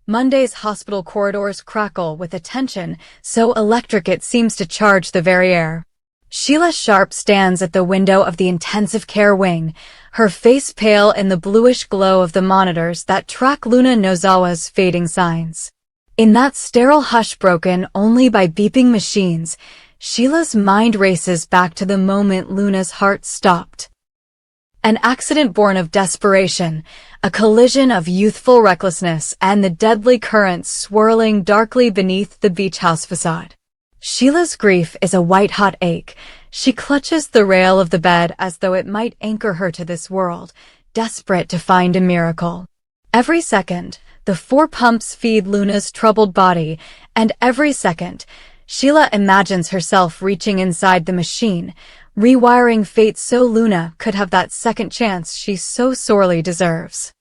Monday's hospital corridors crackle with a tension so electric it seems to charge the very air. Sheila Sharp stands at the window of the intensive care wing, her face pale in the bluish glow of the monitors that track Luna Nozawa's fading signs. In that sterile hush broken only by beeping machines, Sheila's mind races back to the moment Luna's heart stopped. An accident born of desperation, a collision of youthful recklessness and the deadly currents swirling darkly beneath the beach house facade. Sheila's grief is a white-hot ache. She clutches the rail of the bed as though it might anchor her to this world, desperate to find a miracle. Every second, the 4 pumps feed Luna's troubled body, and every second, Sheila imagines herself reaching inside the machine, rewiring fate so Luna could have that second chance she so sorely deserves.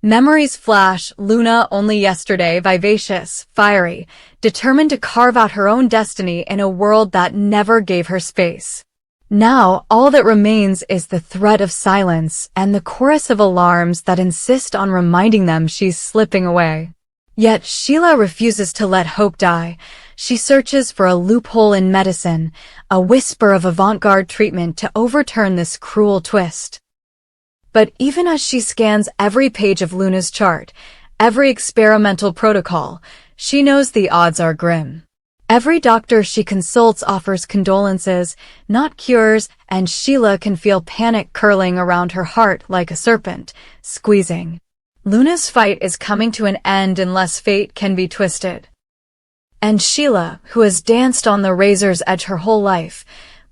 Memories flash, Luna only yesterday vivacious, fiery, determined to carve out her own destiny in a world that never gave her space. Now, all that remains is the threat of silence and the chorus of alarms that insist on reminding them she's slipping away. Yet Sheila refuses to let hope die. She searches for a loophole in medicine, a whisper of avant-garde treatment to overturn this cruel twist. But even as she scans every page of Luna's chart, every experimental protocol, she knows the odds are grim. Every doctor she consults offers condolences, not cures, and Sheila can feel panic curling around her heart like a serpent, squeezing. Luna's fight is coming to an end unless fate can be twisted. And Sheila, who has danced on the razor's edge her whole life,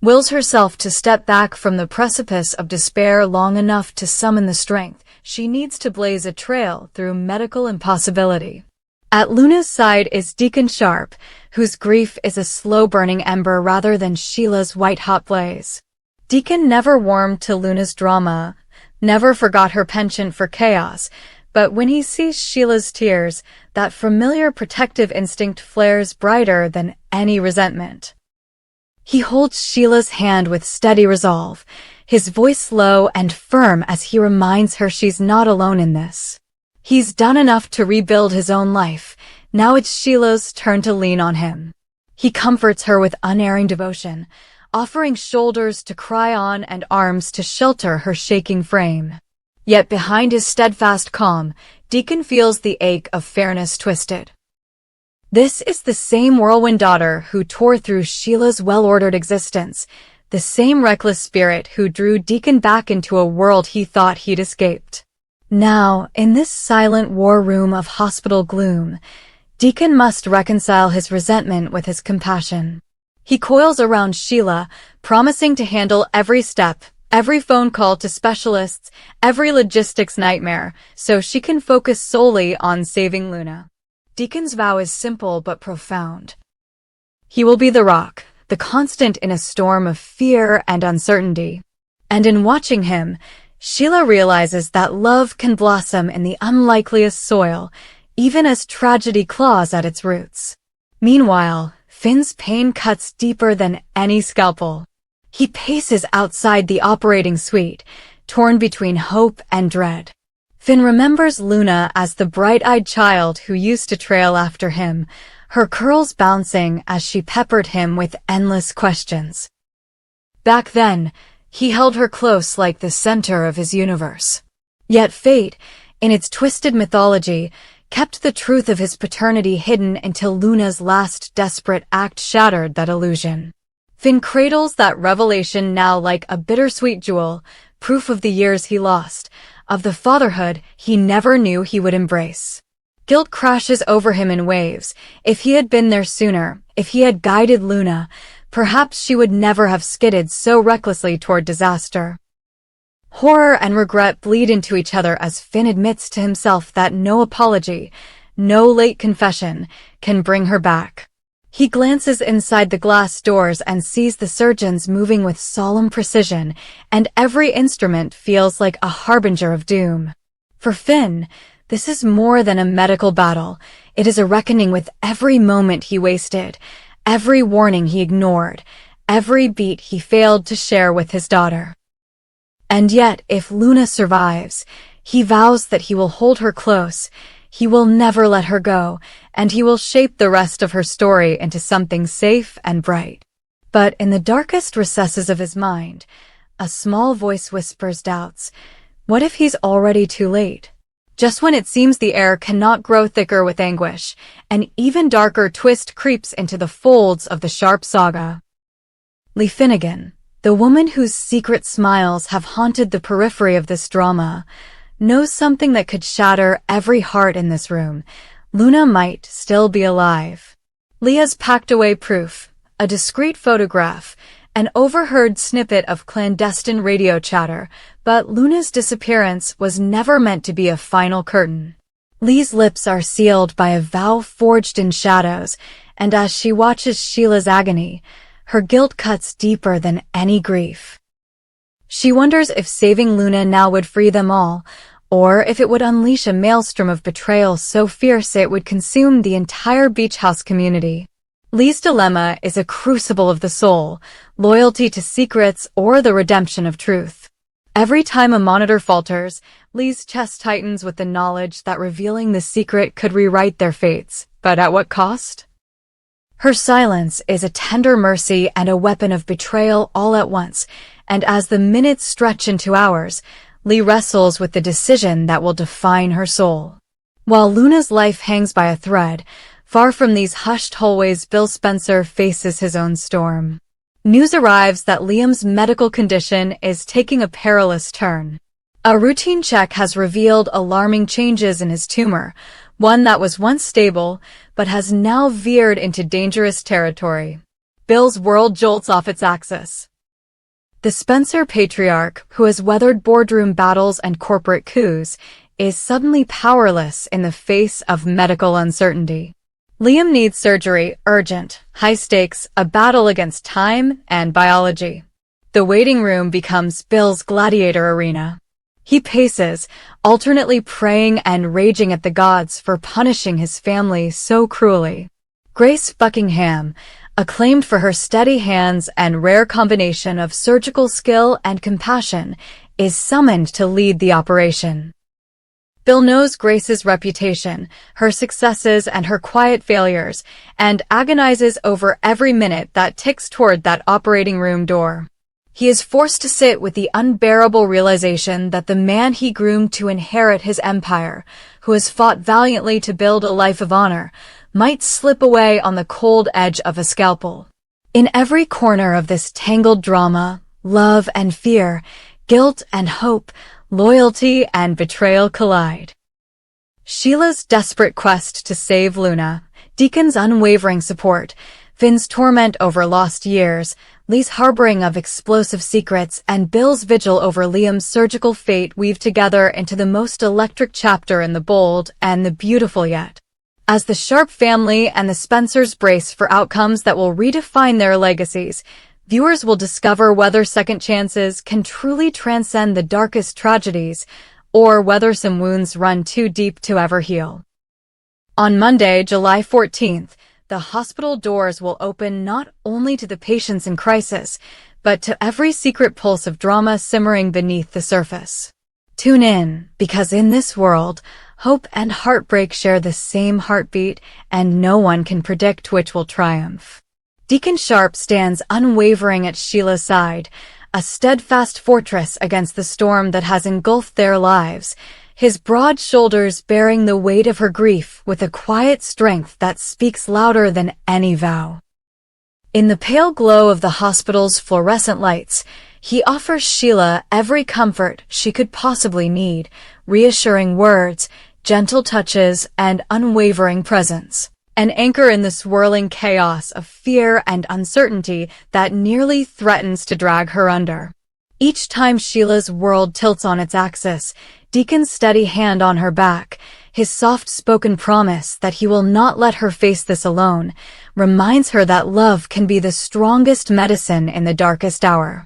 wills herself to step back from the precipice of despair long enough to summon the strength she needs to blaze a trail through medical impossibility. At Luna's side is Deacon Sharp, whose grief is a slow-burning ember rather than Sheila's white-hot blaze. Deacon never warmed to Luna's drama, never forgot her penchant for chaos, but when he sees Sheila's tears, that familiar protective instinct flares brighter than any resentment. He holds Sheila's hand with steady resolve, his voice low and firm as he reminds her she's not alone in this. He's done enough to rebuild his own life, now it's Sheila's turn to lean on him. He comforts her with unerring devotion, offering shoulders to cry on and arms to shelter her shaking frame. Yet behind his steadfast calm, Deacon feels the ache of fairness twisted. This is the same whirlwind daughter who tore through Sheila's well-ordered existence, the same reckless spirit who drew Deacon back into a world he thought he'd escaped. Now, in this silent war room of hospital gloom, Deacon must reconcile his resentment with his compassion. He coils around Sheila, promising to handle every step, every phone call to specialists, every logistics nightmare, so she can focus solely on saving Luna. Deacon's vow is simple but profound. He will be the rock, the constant in a storm of fear and uncertainty. And in watching him, Sheila realizes that love can blossom in the unlikeliest soil, even as tragedy claws at its roots. Meanwhile, Finn's pain cuts deeper than any scalpel. He paces outside the operating suite, torn between hope and dread. Finn remembers Luna as the bright-eyed child who used to trail after him, her curls bouncing as she peppered him with endless questions. Back then, he held her close like the center of his universe. Yet fate, in its twisted mythology, kept the truth of his paternity hidden until Luna's last desperate act shattered that illusion. Finn cradles that revelation now like a bittersweet jewel, proof of the years he lost, of the fatherhood he never knew he would embrace. Guilt crashes over him in waves. If he had been there sooner, if he had guided Luna, perhaps she would never have skidded so recklessly toward disaster. Horror and regret bleed into each other as Finn admits to himself that no apology, no late confession, can bring her back. He glances inside the glass doors and sees the surgeons moving with solemn precision, and every instrument feels like a harbinger of doom. For Finn, this is more than a medical battle. It is a reckoning with every moment he wasted, every warning he ignored, every beat he failed to share with his daughter. And yet, if Luna survives, he vows that he will hold her close. He will never let her go, and he will shape the rest of her story into something safe and bright. But in the darkest recesses of his mind, a small voice whispers doubts. What if he's already too late? Just when it seems the air cannot grow thicker with anguish, an even darker twist creeps into the folds of the Sharp saga. Lee Finnegan, the woman whose secret smiles have haunted the periphery of this drama, knows something that could shatter every heart in this room. Luna might still be alive. Leah's packed away proof, a discreet photograph, an overheard snippet of clandestine radio chatter, but Luna's disappearance was never meant to be a final curtain. Lee's lips are sealed by a vow forged in shadows, and as she watches Sheila's agony, her guilt cuts deeper than any grief. She wonders if saving Luna now would free them all, or if it would unleash a maelstrom of betrayal so fierce it would consume the entire beach house community. Lee's dilemma is a crucible of the soul, loyalty to secrets or the redemption of truth. Every time a monitor falters, Lee's chest tightens with the knowledge that revealing the secret could rewrite their fates, but at what cost? Her silence is a tender mercy and a weapon of betrayal all at once, and as the minutes stretch into hours, Lee wrestles with the decision that will define her soul. While Luna's life hangs by a thread, far from these hushed hallways, Bill Spencer faces his own storm. News arrives that Liam's medical condition is taking a perilous turn. A routine check has revealed alarming changes in his tumor, one that was once stable but has now veered into dangerous territory. Bill's world jolts off its axis. The Spencer patriarch, who has weathered boardroom battles and corporate coups, is suddenly powerless in the face of medical uncertainty. Liam needs surgery, urgent, high stakes, a battle against time and biology. The waiting room becomes Bill's gladiator arena. He paces, alternately praying and raging at the gods for punishing his family so cruelly. Grace Buckingham, acclaimed for her steady hands and rare combination of surgical skill and compassion, is summoned to lead the operation. Bill knows Grace's reputation, her successes and her quiet failures, and agonizes over every minute that ticks toward that operating room door. He is forced to sit with the unbearable realization that the man he groomed to inherit his empire, who has fought valiantly to build a life of honor, might slip away on the cold edge of a scalpel. In every corner of this tangled drama, love and fear, guilt and hope, loyalty and betrayal collide. Sheila's desperate quest to save Luna, Deacon's unwavering support, Finn's torment over lost years, Lee's harboring of explosive secrets, and Bill's vigil over Liam's surgical fate weave together into the most electric chapter in the bold and the beautiful yet. As the Sharp family and the Spencers brace for outcomes that will redefine their legacies, viewers will discover whether second chances can truly transcend the darkest tragedies, or whether some wounds run too deep to ever heal. On Monday, July 14th, the hospital doors will open not only to the patients in crisis, but to every secret pulse of drama simmering beneath the surface. Tune in, because in this world, hope and heartbreak share the same heartbeat, and no one can predict which will triumph. Deacon Sharp stands unwavering at Sheila's side, a steadfast fortress against the storm that has engulfed their lives, his broad shoulders bearing the weight of her grief with a quiet strength that speaks louder than any vow. In the pale glow of the hospital's fluorescent lights, he offers Sheila every comfort she could possibly need, reassuring words, gentle touches, and unwavering presence. An anchor in the swirling chaos of fear and uncertainty that nearly threatens to drag her under. Each time Sheila's world tilts on its axis, Deacon's steady hand on her back, his soft-spoken promise that he will not let her face this alone, reminds her that love can be the strongest medicine in the darkest hour.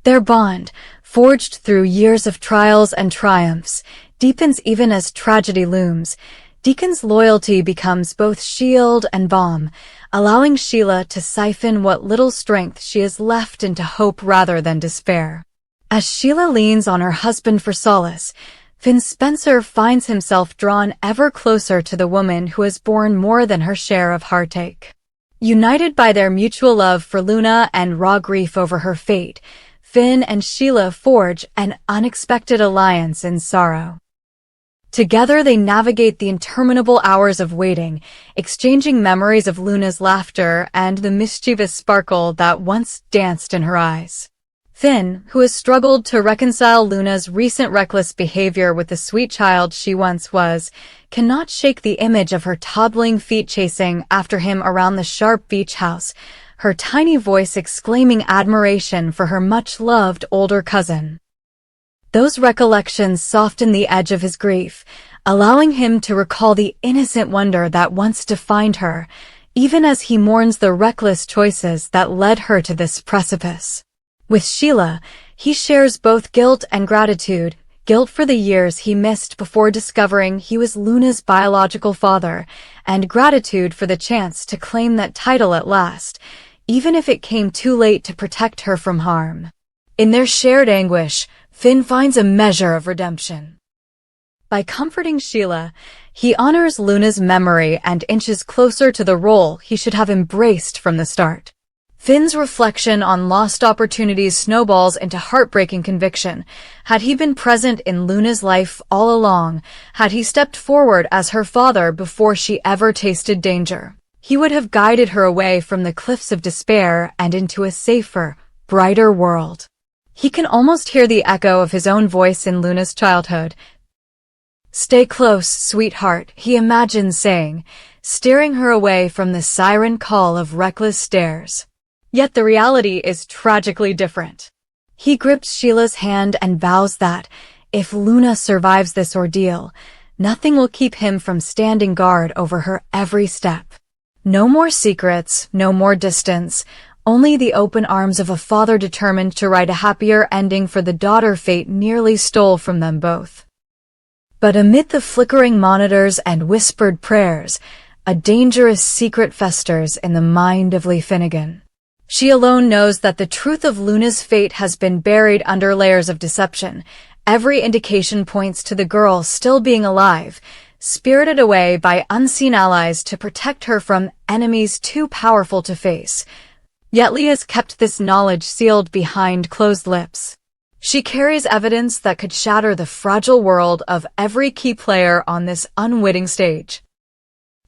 Their bond, forged through years of trials and triumphs, deepens even as tragedy looms. Deacon's loyalty becomes both shield and balm, allowing Sheila to siphon what little strength she has left into hope rather than despair. As Sheila leans on her husband for solace, Finn Spencer finds himself drawn ever closer to the woman who has borne more than her share of heartache. United by their mutual love for Luna and raw grief over her fate, Finn and Sheila forge an unexpected alliance in sorrow. Together they navigate the interminable hours of waiting, exchanging memories of Luna's laughter and the mischievous sparkle that once danced in her eyes. Finn, who has struggled to reconcile Luna's recent reckless behavior with the sweet child she once was, cannot shake the image of her toddling feet chasing after him around the sharp beach house, her tiny voice exclaiming admiration for her much-loved older cousin. Those recollections soften the edge of his grief, allowing him to recall the innocent wonder that once defined her, even as he mourns the reckless choices that led her to this precipice. With Sheila, he shares both guilt and gratitude, guilt for the years he missed before discovering he was Luna's biological father, and gratitude for the chance to claim that title at last, even if it came too late to protect her from harm. In their shared anguish, Finn finds a measure of redemption. By comforting Sheila, he honors Luna's memory and inches closer to the role he should have embraced from the start. Finn's reflection on lost opportunities snowballs into heartbreaking conviction. Had he been present in Luna's life all along, had he stepped forward as her father before she ever tasted danger, he would have guided her away from the cliffs of despair and into a safer, brighter world. He can almost hear the echo of his own voice in Luna's childhood. "Stay close, sweetheart," he imagines saying, steering her away from the siren call of reckless stares. Yet the reality is tragically different. He grips Sheila's hand and vows that, if Luna survives this ordeal, nothing will keep him from standing guard over her every step. No more secrets, no more distance, only the open arms of a father determined to write a happier ending for the daughter fate nearly stole from them both. But amid the flickering monitors and whispered prayers, a dangerous secret festers in the mind of Lee Finnegan. She alone knows that the truth of Luna's fate has been buried under layers of deception. Every indication points to the girl still being alive, spirited away by unseen allies to protect her from enemies too powerful to face. Yet Lee has kept this knowledge sealed behind closed lips. She carries evidence that could shatter the fragile world of every key player on this unwitting stage.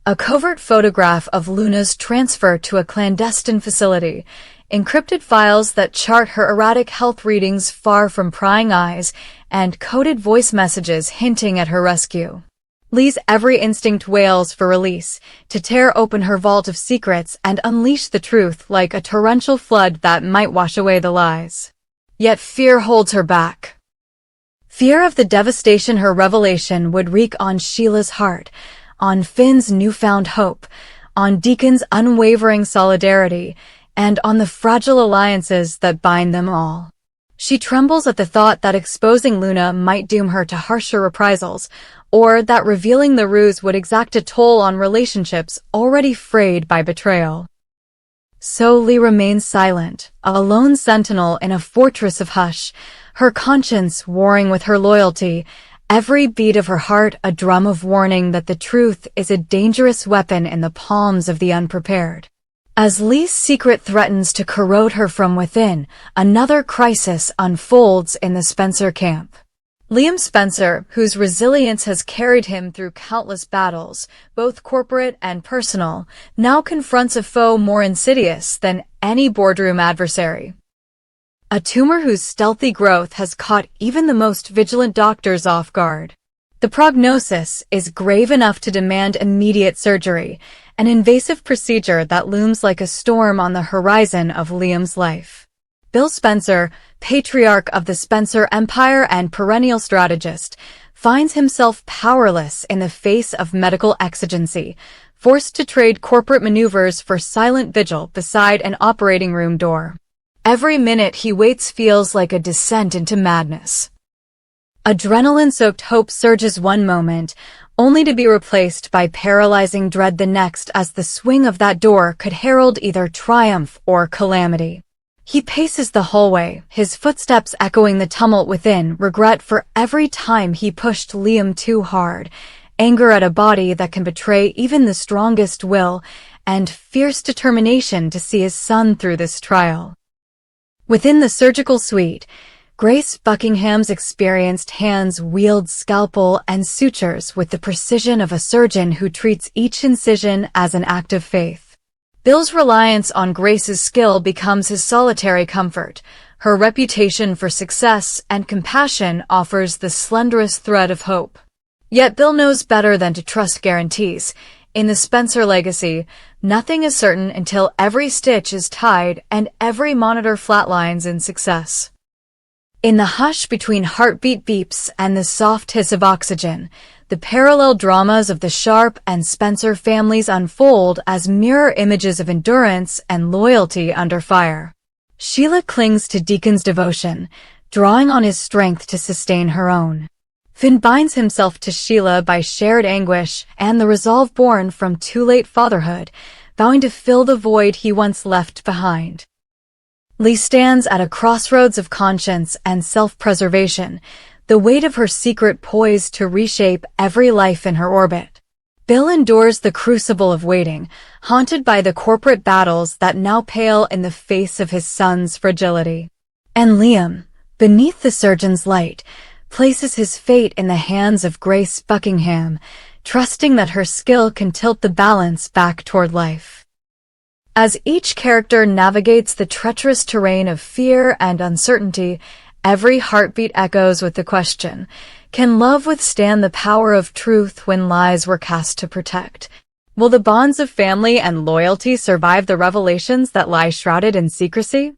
A covert photograph of Luna's transfer to a clandestine facility, encrypted files that chart her erratic health readings far from prying eyes, and coded voice messages hinting at her rescue. Lee's every instinct wails for release, to tear open her vault of secrets and unleash the truth like a torrential flood that might wash away the lies. Yet fear holds her back. Fear of the devastation her revelation would wreak on Sheila's heart, on Finn's newfound hope, on Deacon's unwavering solidarity, and on the fragile alliances that bind them all. She trembles at the thought that exposing Luna might doom her to harsher reprisals, or that revealing the ruse would exact a toll on relationships already frayed by betrayal. So Lee remains silent, a lone sentinel in a fortress of hush, her conscience warring with her loyalty, every beat of her heart a drum of warning that the truth is a dangerous weapon in the palms of the unprepared. As Lee's secret threatens to corrode her from within, another crisis unfolds in the Spencer camp. Liam Spencer, whose resilience has carried him through countless battles, both corporate and personal, now confronts a foe more insidious than any boardroom adversary. A tumor whose stealthy growth has caught even the most vigilant doctors off guard. The prognosis is grave enough to demand immediate surgery, an invasive procedure that looms like a storm on the horizon of Liam's life. Bill Spencer, patriarch of the Spencer Empire and perennial strategist, finds himself powerless in the face of medical exigency, forced to trade corporate maneuvers for silent vigil beside an operating room door. Every minute he waits feels like a descent into madness. Adrenaline-soaked hope surges one moment, only to be replaced by paralyzing dread the next as the swing of that door could herald either triumph or calamity. He paces the hallway, his footsteps echoing the tumult within, regret for every time he pushed Liam too hard, anger at a body that can betray even the strongest will, and fierce determination to see his son through this trial. Within the surgical suite, Grace Buckingham's experienced hands wield scalpel and sutures with the precision of a surgeon who treats each incision as an act of faith. Bill's reliance on Grace's skill becomes his solitary comfort. Her reputation for success and compassion offers the slenderest thread of hope. Yet Bill knows better than to trust guarantees. In the Spencer legacy, nothing is certain until every stitch is tied and every monitor flatlines in success. In the hush between heartbeat beeps and the soft hiss of oxygen, the parallel dramas of the Sharp and Spencer families unfold as mirror images of endurance and loyalty under fire. Sheila clings to Deacon's devotion, drawing on his strength to sustain her own. Finn binds himself to Sheila by shared anguish and the resolve born from too late fatherhood, vowing to fill the void he once left behind. Lee stands at a crossroads of conscience and self-preservation, the weight of her secret poised to reshape every life in her orbit. Bill endures the crucible of waiting, haunted by the corporate battles that now pale in the face of his son's fragility. And Liam, beneath the surgeon's light, places his fate in the hands of Grace Buckingham, trusting that her skill can tilt the balance back toward life. As each character navigates the treacherous terrain of fear and uncertainty, every heartbeat echoes with the question, can love withstand the power of truth when lies were cast to protect? Will the bonds of family and loyalty survive the revelations that lie shrouded in secrecy?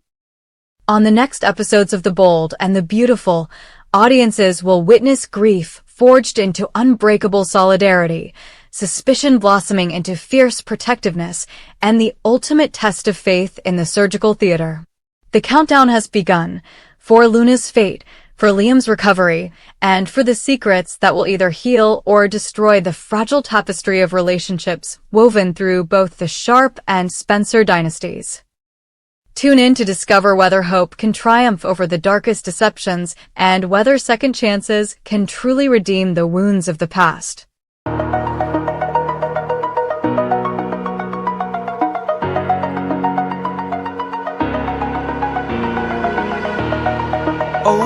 On the next episodes of The Bold and the Beautiful, audiences will witness grief forged into unbreakable solidarity, suspicion blossoming into fierce protectiveness, and the ultimate test of faith in the surgical theater. The countdown has begun, for Luna's fate, for Liam's recovery, and for the secrets that will either heal or destroy the fragile tapestry of relationships woven through both the Sharp and Spencer dynasties. Tune in to discover whether hope can triumph over the darkest deceptions and whether second chances can truly redeem the wounds of the past. Oh.